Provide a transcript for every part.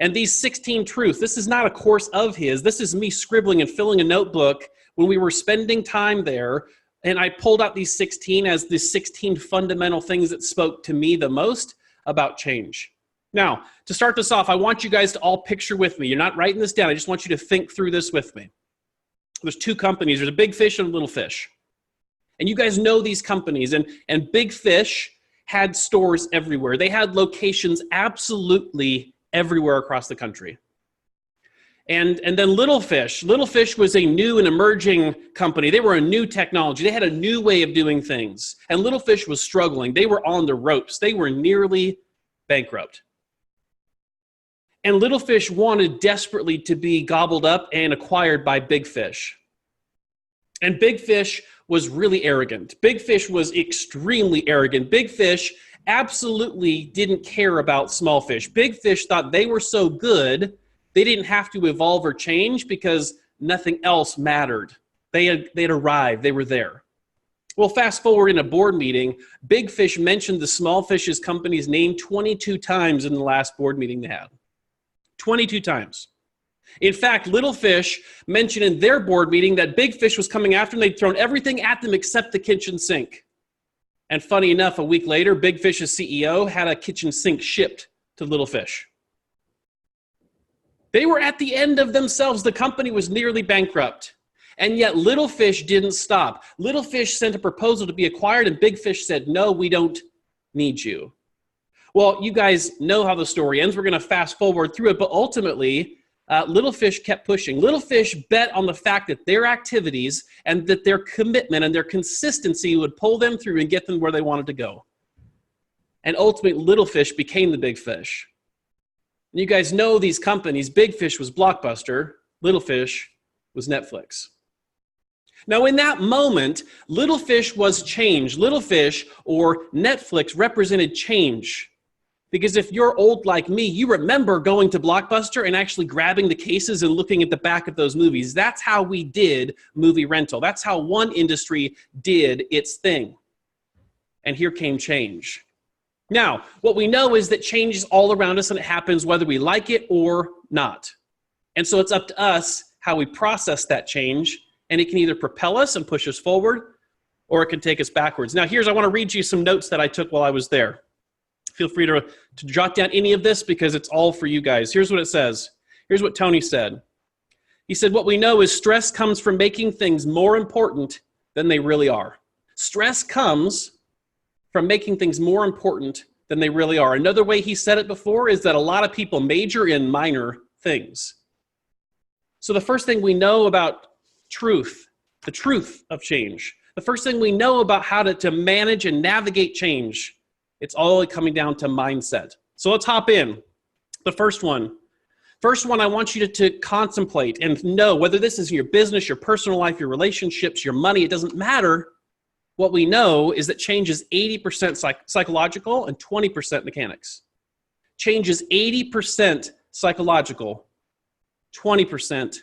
And these 16 truths, this is not a course of his. This is me scribbling and filling a notebook when we were spending time there. And I pulled out these 16 as the 16 fundamental things that spoke to me the most about change. Now, to start this off, I want you guys to all picture with me. You're not writing this down. I just want you to think through this with me. There's two companies. There's a Big Fish and a Little Fish. And you guys know these companies. And Big Fish had stores everywhere. They had locations absolutely everywhere across the country. And then Little Fish was a new and emerging company. They were a new technology. They had a new way of doing things. And Little Fish was struggling. They were on the ropes. They were nearly bankrupt. And Little Fish wanted desperately to be gobbled up and acquired by Big Fish. And Big Fish was really arrogant. Big Fish was extremely arrogant. Big Fish absolutely didn't care about small fish. Big Fish thought they were so good, they didn't have to evolve or change because nothing else mattered. They'd arrived. They were there. Well, fast forward in a board meeting, Big Fish mentioned the small fish's company's name 22 times in the last board meeting they had. 22 times. In fact, Little Fish mentioned in their board meeting that Big Fish was coming after them. They'd thrown everything at them except the kitchen sink. And funny enough, a week later, Big Fish's CEO had a kitchen sink shipped to Little Fish. They were at the end of themselves. The company was nearly bankrupt. And yet Little Fish didn't stop. Little Fish sent a proposal to be acquired, and Big Fish said, no, we don't need you. Well, you guys know how the story ends. We're going to fast forward through it, but ultimately, Little Fish kept pushing. Little Fish bet on the fact that their activities and that their commitment and their consistency would pull them through and get them where they wanted to go. And ultimately, Little Fish became the Big Fish. And you guys know these companies. Big Fish was Blockbuster. Little Fish was Netflix. Now, in that moment, Little Fish was change. Little Fish, or Netflix, represented change. Because if you're old like me, you remember going to Blockbuster and actually grabbing the cases and looking at the back of those movies. That's how we did movie rental. That's how one industry did its thing. And here came change. Now, what we know is that change is all around us and it happens whether we like it or not. And so it's up to us how we process that change, and it can either propel us and push us forward, or it can take us backwards. Now, I want to read you some notes that I took while I was there. Feel free to jot down any of this because it's all for you guys. Here's what it says. Here's what Tony said. He said, what we know is stress comes from making things more important than they really are. Stress comes from making things more important than they really are. Another way he said it before is that a lot of people major in minor things. So the first thing we know about truth, the truth of change, the first thing we know about how to manage and navigate change, it's all coming down to mindset. So let's hop in. The first one, I want you to contemplate and know whether this is your business, your personal life, your relationships, your money, it doesn't matter. What we know is that change is 80% psychological and 20% mechanics. Change is 80% psychological, 20%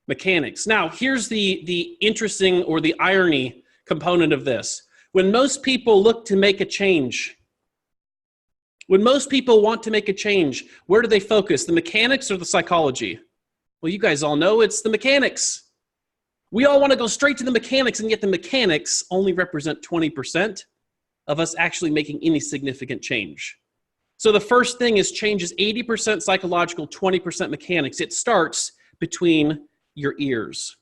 mechanics. Now, here's the interesting or the irony component of this. When most people look to make a change, when most people want to make a change, where do they focus? The mechanics or the psychology? Well, you guys all know it's the mechanics. We all want to go straight to the mechanics, and yet the mechanics only represent 20% of us actually making any significant change. So the first thing is change is 80% psychological, 20% mechanics. It starts between your ears.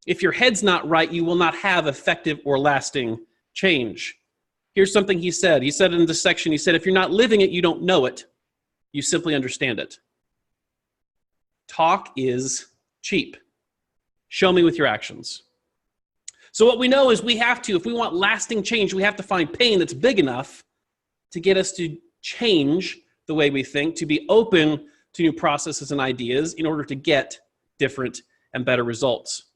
If your head's not right, you will not have effective or lasting change. Here's something he said. He said in this section, he said, if you're not living it, you don't know it. You simply understand it. Talk is cheap. Show me with your actions. So what we know is if we want lasting change, we have to find pain that's big enough to get us to change the way we think, to be open to new processes and ideas in order to get different and better results.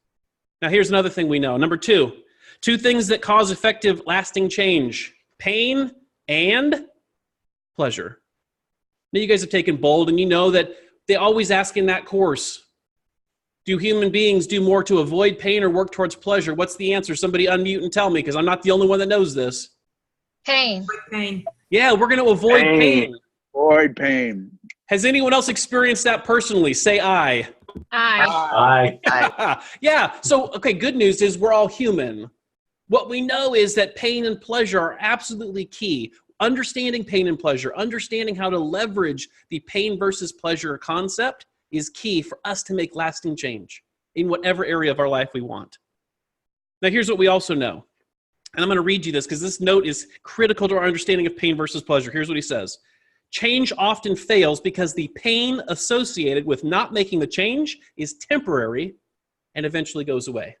Now, here's another thing we know. Number two things that cause effective, lasting change: pain and pleasure. Now, you guys have taken Bold, and you know that they always ask in that course, do human beings do more to avoid pain or work towards pleasure? What's the answer? Somebody unmute and tell me, because I'm not the only one that knows this. Pain. Pain. Yeah, we're going to avoid pain. Avoid pain. Has anyone else experienced that personally? Say aye. Aye. Yeah. So, okay, good news is we're all human. What we know is that pain and pleasure are absolutely key. Understanding pain and pleasure, understanding how to leverage the pain versus pleasure concept is key for us to make lasting change in whatever area of our life we want. Now, here's what we also know. And I'm going to read you this because this note is critical to our understanding of pain versus pleasure. Here's what he says. Change often fails because the pain associated with not making the change is temporary and eventually goes away.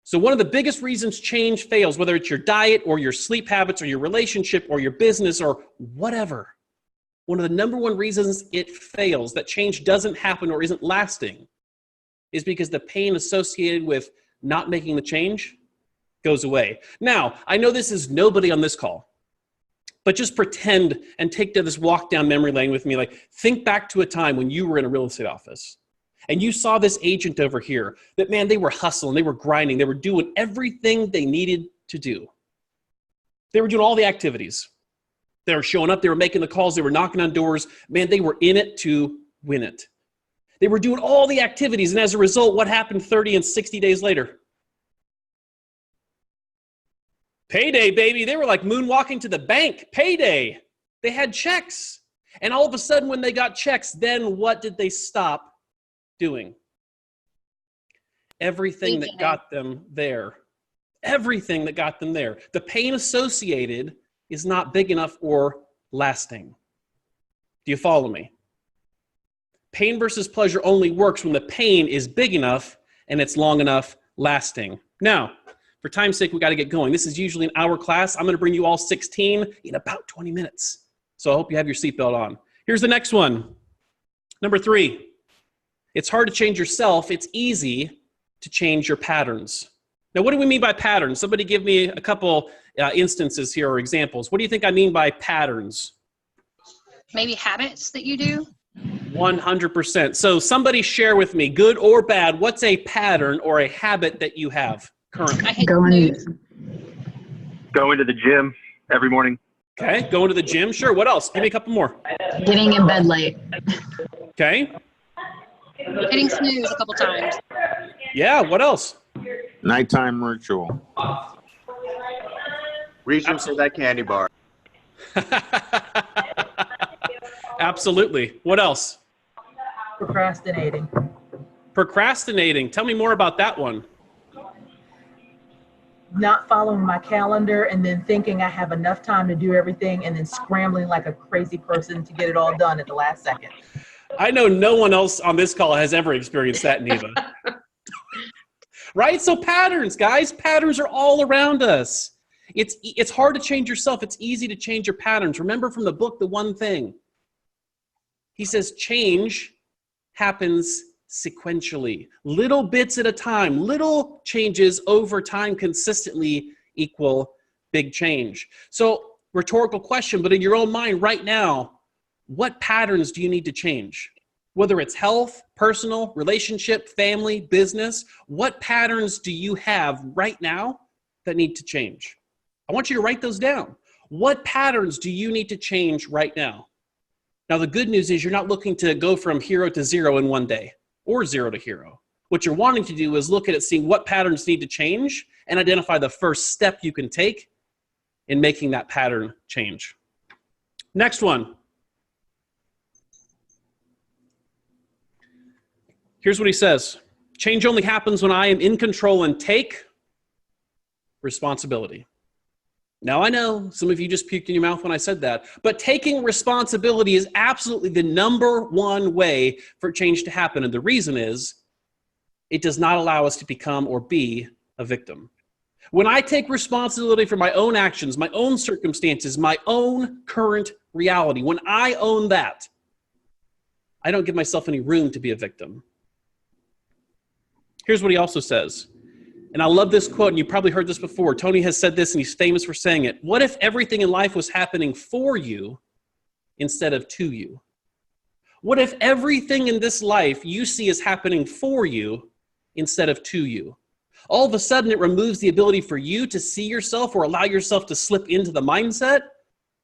So one of the biggest reasons change fails, whether it's your diet or your sleep habits or your relationship or your business or whatever, one of the number one reasons it fails, that change doesn't happen or isn't lasting, is because the pain associated with not making the change goes away. Now, I know this is nobody on this call, but just pretend and take this walk down memory lane with me. Like, think back to a time when you were in a real estate office and you saw this agent over here that, man, they were hustling, they were grinding, they were doing everything they needed to do. They were doing all the activities. They were showing up, they were making the calls, they were knocking on doors. Man, they were in it to win it. They were doing all the activities, and as a result, what happened 30 and 60 days later? Payday, baby. They were like moonwalking to the bank. Payday. They had checks. And all of a sudden, when they got checks, then what did they stop doing? Everything that got them there. Everything that got them there. The pain associated is not big enough or lasting. Do you follow me? Pain versus pleasure only works when the pain is big enough and it's long enough lasting. Now, for time's sake, we got to get going. This is usually an hour class. I'm going to bring you all 16 in about 20 minutes. So I hope you have your seatbelt on. Here's the next one. Number 3. It's hard to change yourself. It's easy to change your patterns. Now, what do we mean by patterns? Somebody give me a couple instances here or examples. What do you think I mean by patterns? Maybe habits that you do? 100%. So somebody share with me, good or bad, what's a pattern or a habit that you have currently? I hit snooze. Going to the gym every morning. Okay, going to the gym. Sure, what else? Give me a couple more. Getting in bed late. Okay. Hitting snooze a couple times. Yeah, what else? Nighttime ritual. Reaching for that candy bar. Absolutely. What else? Procrastinating. Procrastinating. Tell me more about that one. Not following my calendar and then thinking I have enough time to do everything and then scrambling like a crazy person to get it all done at the last second. I know no one else on this call has ever experienced that, Neva. Right? So patterns, guys. Patterns are all around us. It's hard to change yourself. It's easy to change your patterns. Remember from the book, The One Thing. He says change happens sequentially, little bits at a time. Little changes over time consistently equal big change. So, rhetorical question, but in your own mind right now, what patterns do you need to change? Whether it's health, personal, relationship, family, business, what patterns do you have right now that need to change? I want you to write those down. What patterns do you need to change right now? Now, the good news is you're not looking to go from hero to zero in one day or zero to hero. What you're wanting to do is look at it, seeing what patterns need to change and identify the first step you can take in making that pattern change. Next one. Here's what he says. Change only happens when I am in control and take responsibility. Now, I know some of you just puked in your mouth when I said that, but taking responsibility is absolutely the number one way for change to happen. And the reason is it does not allow us to become or be a victim. When I take responsibility for my own actions, my own circumstances, my own current reality, when I own that, I don't give myself any room to be a victim. Here's what he also says. And I love this quote, and you probably heard this before. Tony has said this, and he's famous for saying it. What if everything in life was happening for you instead of to you? What if everything in this life you see is happening for you instead of to you? All of a sudden, it removes the ability for you to see yourself or allow yourself to slip into the mindset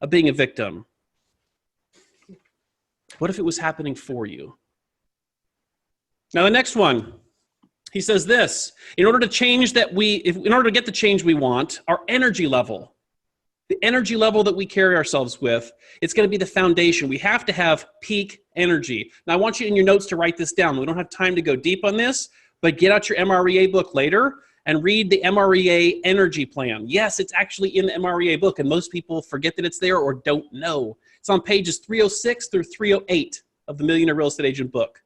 of being a victim. What if it was happening for you? Now the next one, he says this, in order to get the change we want, our energy level, the energy level that we carry ourselves with, it's going to be the foundation. We have to have peak energy. Now I want you in your notes to write this down. We don't have time to go deep on this, but get out your MREA book later and read the MREA energy plan. Yes, it's actually in the MREA book, and most people forget that it's there or don't know. It's on pages 306 through 308 of the Millionaire Real Estate Agent book.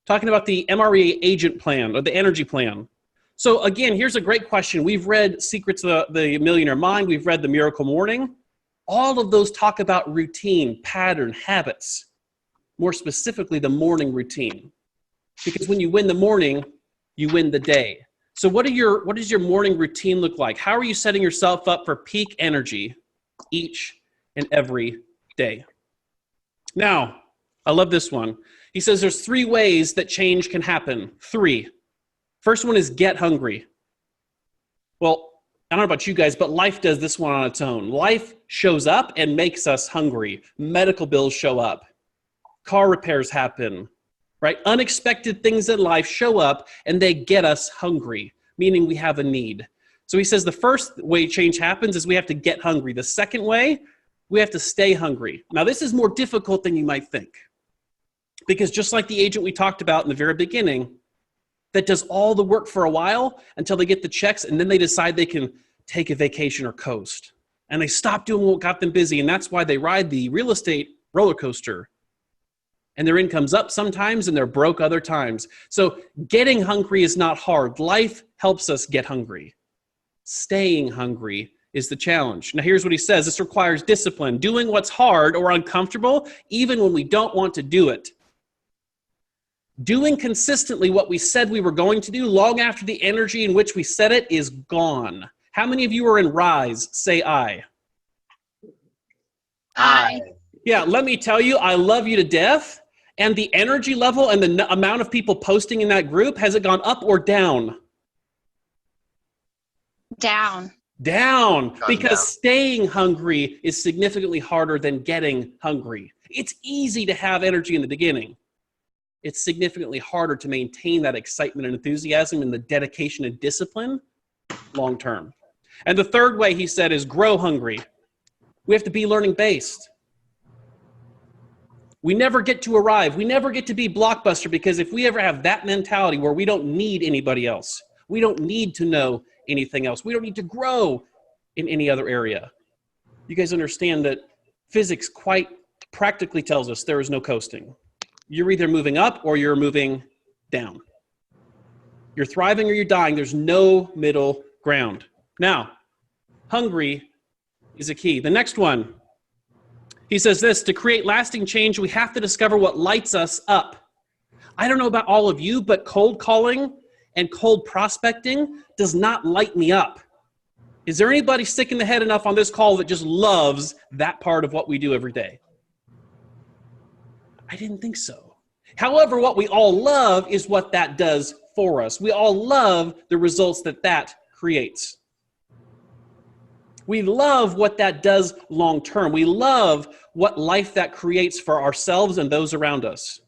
Talking about the MREA agent plan or the energy plan. So again, here's a great question. We've read Secrets of the Millionaire Mind. We've read The Miracle Morning. All of those talk about routine, pattern, habits. More specifically, the morning routine. Because when you win the morning, you win the day. So what does your morning routine look like? How are you setting yourself up for peak energy each and every day? Now, I love this one. He says there's 3 ways that change can happen. 3. First one is get hungry. Well, I don't know about you guys, but life does this one on its own. Life shows up and makes us hungry. Medical bills show up. Car repairs happen, right? Unexpected things in life show up and they get us hungry, meaning we have a need. So he says the first way change happens is we have to get hungry. The second way, we have to stay hungry. Now, this is more difficult than you might think. Because just like the agent we talked about in the very beginning, that does all the work for a while until they get the checks, and then they decide they can take a vacation or coast. And they stop doing what got them busy, and that's why they ride the real estate roller coaster. And their income's up sometimes, and they're broke other times. So getting hungry is not hard. Life helps us get hungry. Staying hungry is the challenge. Now here's what he says. This requires discipline, doing what's hard or uncomfortable, even when we don't want to do it. Doing consistently what we said we were going to do long after the energy in which we said it is gone. How many of you are in Rise? Say I. I. Yeah, let me tell you, I love you to death. And the energy level and the amount of people posting in that group, has it gone up or down? Down. Down. Gone Because down. staying hungry is significantly harder than getting hungry. It's easy to have energy in the beginning. It's significantly harder to maintain that excitement and enthusiasm and the dedication and discipline long term. And the third way he said is grow hungry. We have to be learning based. We never get to arrive. We never get to be blockbuster, because if we ever have that mentality where we don't need anybody else, we don't need to know anything else, we don't need to grow in any other area. You guys understand that physics quite practically tells us there is no coasting. You're either moving up or you're moving down. You're thriving or you're dying. There's no middle ground. Now, hungry is a key. The next one, he says this, to create lasting change, we have to discover what lights us up. I don't know about all of you, but cold calling and cold prospecting does not light me up. Is there anybody sick in the head enough on this call that just loves that part of what we do every day? I didn't think so. However, what we all love is what that does for us. We all love the results that that creates. We love what that does long term. We love what life that creates for ourselves and those around us.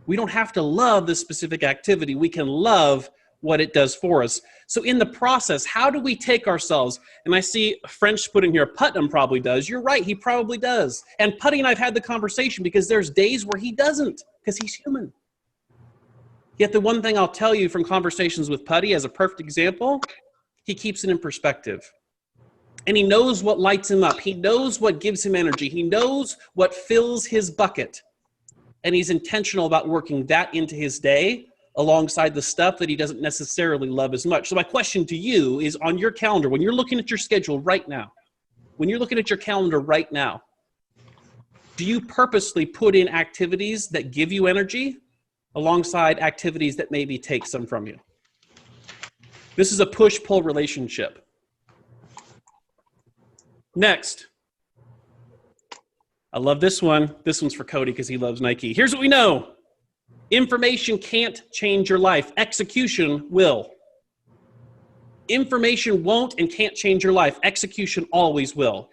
We don't have to love the specific activity. We can love what it does for us. So in the process, how do we take ourselves? And I see French put in here, Putnam probably does. You're right, he probably does. And Putty and I've had the conversation because there's days where he doesn't, because he's human. Yet the one thing I'll tell you from conversations with Putty as a perfect example, he keeps it in perspective. And he knows what lights him up. He knows what gives him energy. He knows what fills his bucket. And he's intentional about working that into his day alongside the stuff that he doesn't necessarily love as much. So my question to you is, on your calendar, when you're looking at your schedule right now, when you're looking at your calendar right now, do you purposely put in activities that give you energy alongside activities that maybe take some from you? This is a push-pull relationship. Next. I love this one. This one's for Cody because he loves Nike. Here's what we know. Information can't change your life. Execution will. Information won't and can't change your life. Execution always will.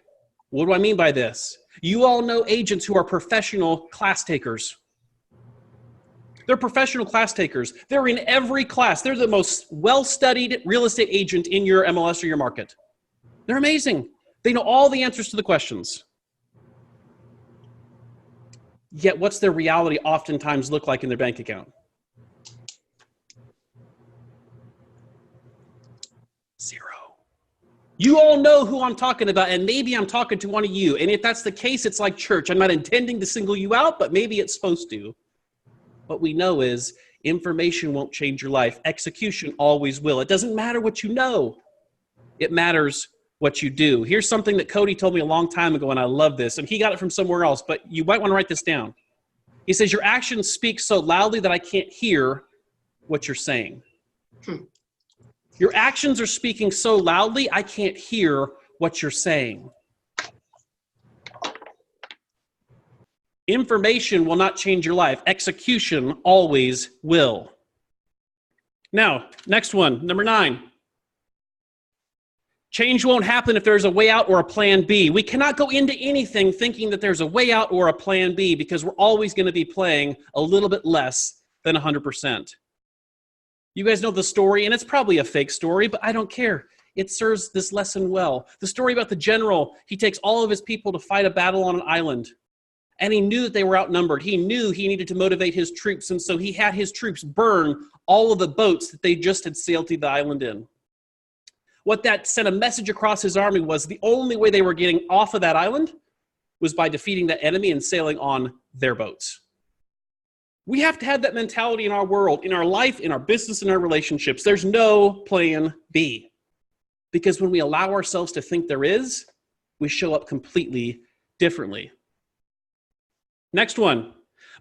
What do I mean by this? You all know agents who are professional class takers. They're professional class takers. They're in every class. They're the most well-studied real estate agent in your MLS or your market. They're amazing. They know all the answers to the questions. Yet what's their reality oftentimes look like in their bank account? Zero. You all know who I'm talking about, and maybe I'm talking to one of you. And if that's the case, it's like church. I'm not intending to single you out, but maybe it's supposed to. What we know is information won't change your life. Execution always will. It doesn't matter what you know. It matters what you do. Here's something that Cody told me a long time ago, and I love this. And he got it from somewhere else, but you might want to write this down. He says, your actions speak so loudly that I can't hear what you're saying. Your actions are speaking so loudly, I can't hear what you're saying. Information will not change your life. Execution always will. Now, next one, number 9. Change won't happen if there's a way out or a plan B. We cannot go into anything thinking that there's a way out or a plan B because we're always going to be playing a little bit less than 100%. You guys know the story, and it's probably a fake story, but I don't care. It serves this lesson well. The story about the general, he takes all of his people to fight a battle on an island, and he knew that they were outnumbered. He knew he needed to motivate his troops, and so he had his troops burn all of the boats that they just had sailed to the island in. What that sent a message across his army was the only way they were getting off of that island was by defeating that enemy and sailing on their boats. We have to have that mentality in our world, in our life, in our business, in our relationships. There's no plan B. Because when we allow ourselves to think there is, we show up completely differently. Next one.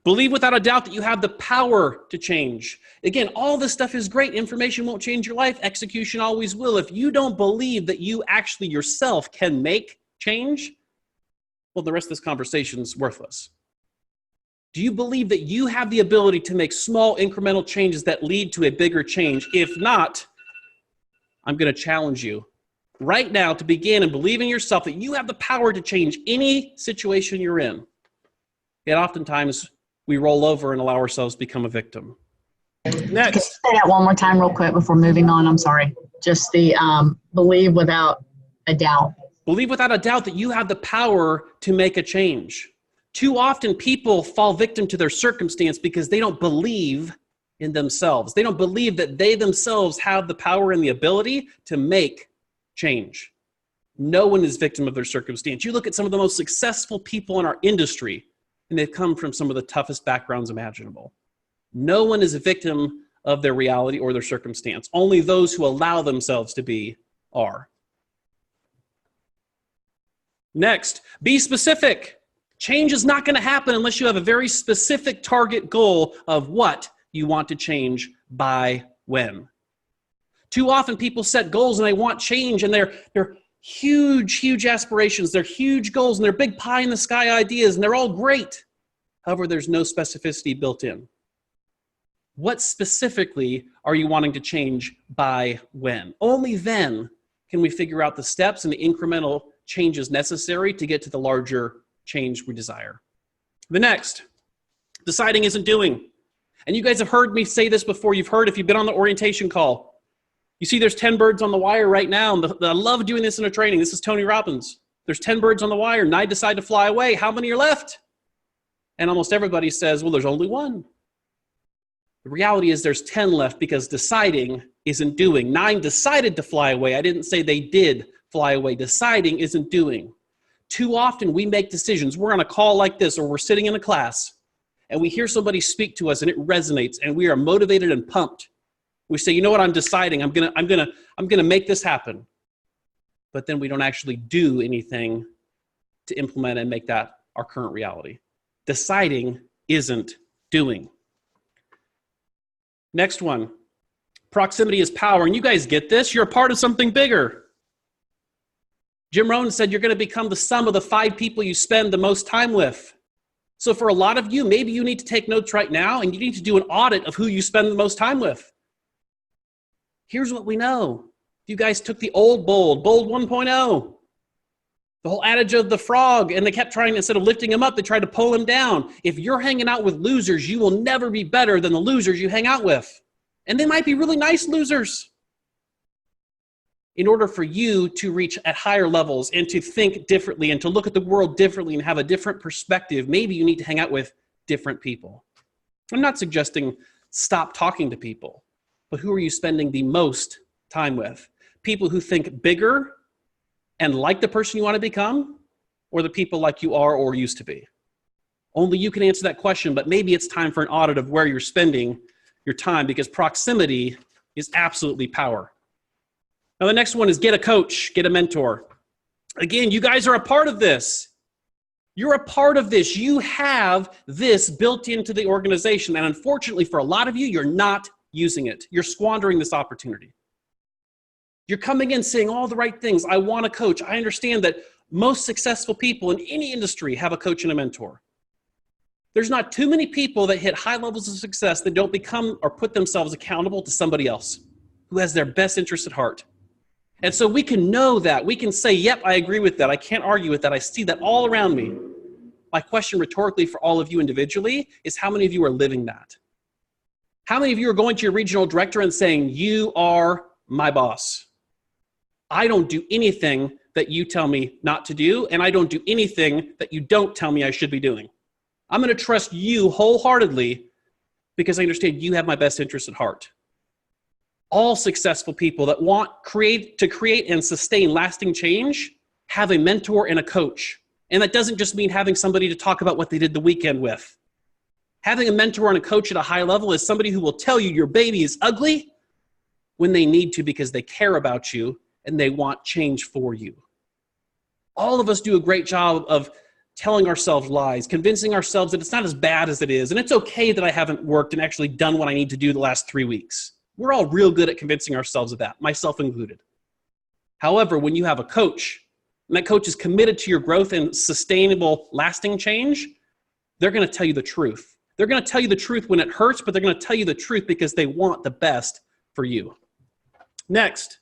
Believe without a doubt that you have the power to change. Again, all this stuff is great. Information won't change your life. Execution always will. If you don't believe that you actually yourself can make change, well, the rest of this conversation is worthless. Do you believe that you have the ability to make small incremental changes that lead to a bigger change? If not, I'm going to challenge you right now to begin and believe in yourself that you have the power to change any situation you're in. Yet oftentimes we roll over and allow ourselves to become a victim. Next. Say that one more time real quick before moving on. I'm sorry. Just the believe without a doubt. Believe without a doubt that you have the power to make a change. Too often people fall victim to their circumstance because they don't believe in themselves. They don't believe that they themselves have the power and the ability to make change. No one is victim of their circumstance. You look at some of the most successful people in our industry, and they've come from some of the toughest backgrounds imaginable. No one is a victim of their reality or their circumstance. Only those who allow themselves to be are. Next, be specific. Change is not going to happen unless you have a very specific target goal of what you want to change by when. Too often people set goals and they want change and they're huge aspirations. They're huge goals and they're big pie in the sky ideas and they're all great. However, there's no specificity built in. What specifically are you wanting to change by when? Only then can we figure out the steps and the incremental changes necessary to get to the larger change we desire. The next, deciding isn't doing. And you guys have heard me say this before. You've heard if you've been on the orientation call. You see there's 10 birds on the wire right now. And I love doing this in a training. This is Tony Robbins. There's 10 birds on the wire. 9 decide to fly away. How many are left? And almost everybody says, well, there's only 1. The reality is there's 10 left because deciding isn't doing. 9 decided to fly away. I didn't say they did fly away. Deciding isn't doing. Too often we make decisions. We're on a call like this or we're sitting in a class and we hear somebody speak to us and it resonates and we are motivated and pumped. We say, you know what, I'm deciding. I'm gonna make this happen. But then we don't actually do anything to implement and make that our current reality. Deciding isn't doing. Next one, proximity is power. And you guys get this, you're a part of something bigger. Jim Rohn said you're going to become the sum of the 5 people you spend the most time with. So for a lot of you, maybe you need to take notes right now and you need to do an audit of who you spend the most time with. Here's what we know. You guys took the old bold 1.0. The whole adage of the frog, and they kept trying, instead of lifting him up, they tried to pull him down. If you're hanging out with losers, you will never be better than the losers you hang out with. And they might be really nice losers. In order for you to reach at higher levels and to think differently and to look at the world differently and have a different perspective, maybe you need to hang out with different people. I'm not suggesting stop talking to people, but who are you spending the most time with? People who think bigger and like the person you want to become, or the people like you are or used to be? Only you can answer that question, but maybe it's time for an audit of where you're spending your time, because proximity is absolutely power. Now, the next one is get a coach, get a mentor. Again, you guys are a part of this. You're a part of this. You have this built into the organization. And unfortunately, for a lot of you, you're not using it. You're squandering this opportunity. You're coming in saying all the right things. I want a coach. I understand that most successful people in any industry have a coach and a mentor. There's not too many people that hit high levels of success that don't become or put themselves accountable to somebody else who has their best interest at heart. And so we can know that. We can say, yep, I agree with that. I can't argue with that. I see that all around me. My question rhetorically for all of you individually is, how many of you are living that? How many of you are going to your regional director and saying, you are my boss? I don't do anything that you tell me not to do, and I don't do anything that you don't tell me I should be doing. I'm going to trust you wholeheartedly because I understand you have my best interest at heart. All successful people that want to create and sustain lasting change have a mentor and a coach. And that doesn't just mean having somebody to talk about what they did the weekend with. Having a mentor and a coach at a high level is somebody who will tell you your baby is ugly when they need to, because they care about you and they want change for you. All of us do a great job of telling ourselves lies, convincing ourselves that it's not as bad as it is, and it's okay that I haven't worked and actually done what I need to do the last 3 weeks. We're all real good at convincing ourselves of that, myself included. However, when you have a coach, and that coach is committed to your growth and sustainable, lasting change, they're going to tell you the truth. They're going to tell you the truth when it hurts, but they're going to tell you the truth because they want the best for you. Next,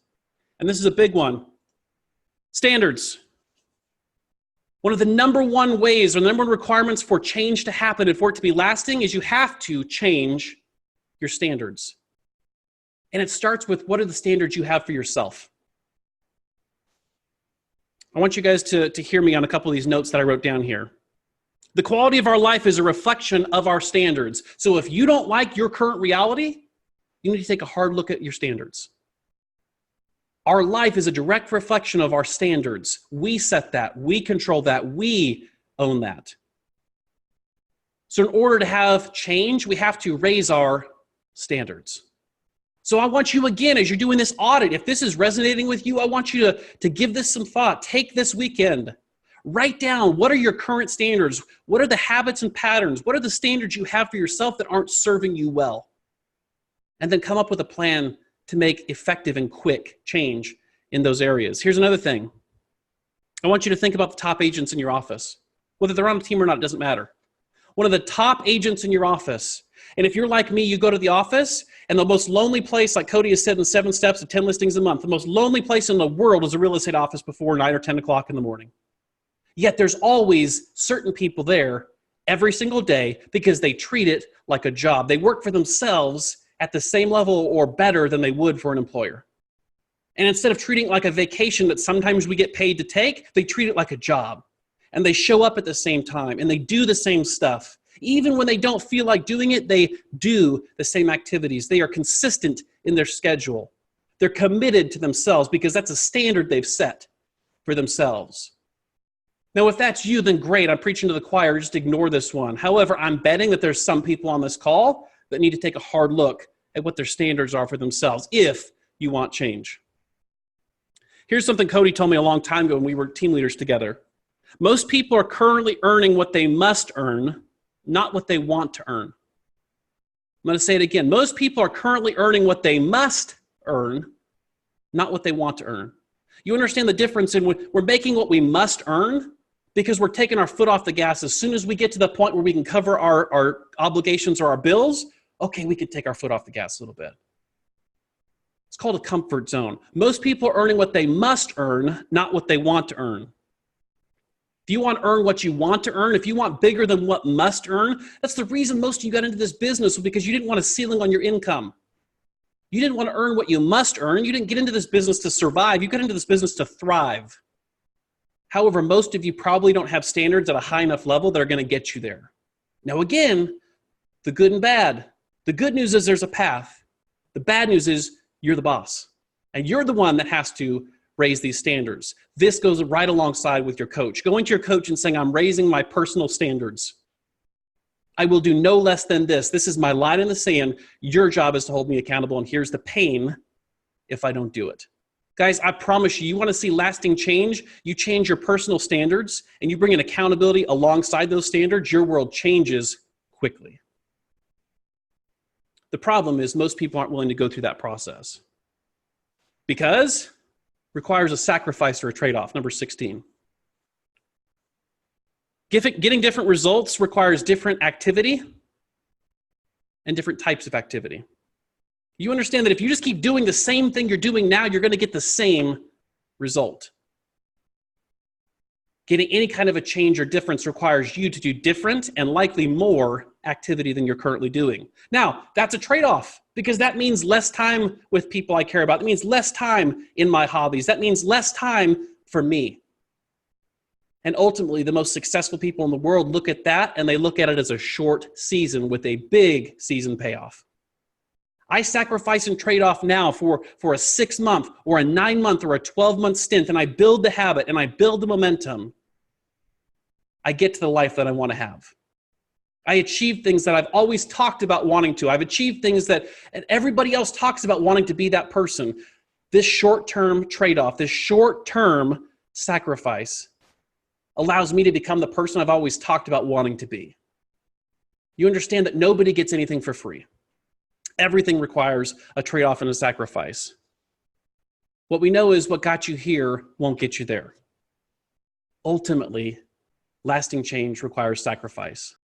and this is a big one, standards. One of the number one ways or the number one requirements for change to happen and for it to be lasting is you have to change your standards. And it starts with, what are the standards you have for yourself? I want you guys to hear me on a couple of these notes that I wrote down here. The quality of our life is a reflection of our standards. So if you don't like your current reality, you need to take a hard look at your standards. Our life is a direct reflection of our standards. We set that. We control that. We own that. So in order to have change, we have to raise our standards. So I want you, again, as you're doing this audit, if this is resonating with you, I want you to give this some thought. Take this weekend. Write down, what are your current standards? What are the habits and patterns? What are the standards you have for yourself that aren't serving you well? And then come up with a plan to make effective and quick change in those areas. Here's another thing. I want you to think about the top agents in your office. Whether they're on a team or not, it doesn't matter. One of the top agents in your office. And if you're like me, you go to the office, and the most lonely place, like Cody has said in 7 Steps to 10 Listings a Month, the most lonely place in the world is a real estate office before 9 or 10 o'clock in the morning. Yet there's always certain people there every single day because they treat it like a job. They work for themselves at the same level or better than they would for an employer. And instead of treating it like a vacation that sometimes we get paid to take, they treat it like a job. And they show up at the same time and they do the same stuff. Even when they don't feel like doing it, they do the same activities. They are consistent in their schedule. They're committed to themselves because that's a standard they've set for themselves. Now, if that's you, then great. I'm preaching to the choir. Just ignore this one. However, I'm betting that there's some people on this call that need to take a hard look at what their standards are for themselves if you want change. Here's something Cody told me a long time ago when we were team leaders together. Most people are currently earning what they must earn, not what they want to earn. I'm going to say it again. Most people are currently earning what they must earn, not what they want to earn. You understand the difference in when we're making what we must earn because we're taking our foot off the gas. As soon as we get to the point where we can cover our obligations or our bills, okay, we could take our foot off the gas a little bit. It's called a comfort zone. Most people are earning what they must earn, not what they want to earn. If you want to earn what you want to earn, if you want bigger than what must earn, that's the reason most of you got into this business, was because you didn't want a ceiling on your income. You didn't want to earn what you must earn. You didn't get into this business to survive. You got into this business to thrive. However, most of you probably don't have standards at a high enough level that are going to get you there. Now, again, the good and bad. The good news is there's a path. The bad news is you're the boss. And you're the one that has to raise these standards. This goes right alongside with your coach. Going to your coach and saying, I'm raising my personal standards. I will do no less than this. This is my line in the sand. Your job is to hold me accountable, and here's the pain if I don't do it. Guys, I promise you, you want to see lasting change, you change your personal standards, and you bring in accountability alongside those standards, your world changes quickly. The problem is most people aren't willing to go through that process because it requires a sacrifice or a trade-off. Number 16. Getting different results requires different activity and different types of activity. You understand that if you just keep doing the same thing you're doing now, you're going to get the same result. Getting any kind of a change or difference requires you to do different and likely more activity than you're currently doing. Now, that's a trade-off because that means less time with people I care about. That means less time in my hobbies. That means less time for me. And ultimately, the most successful people in the world look at that and they look at it as a short season with a big season payoff. I sacrifice and trade off now for a 6-month or a 9-month or a 12-month stint, and I build the habit and I build the momentum. I get to the life that I want to have. I achieve things that I've always talked about wanting to. I've achieved things that everybody else talks about wanting to be that person. This short-term trade-off, this short-term sacrifice allows me to become the person I've always talked about wanting to be. You understand that nobody gets anything for free. Everything requires a trade-off and a sacrifice. What we know is what got you here won't get you there. Ultimately, lasting change requires sacrifice.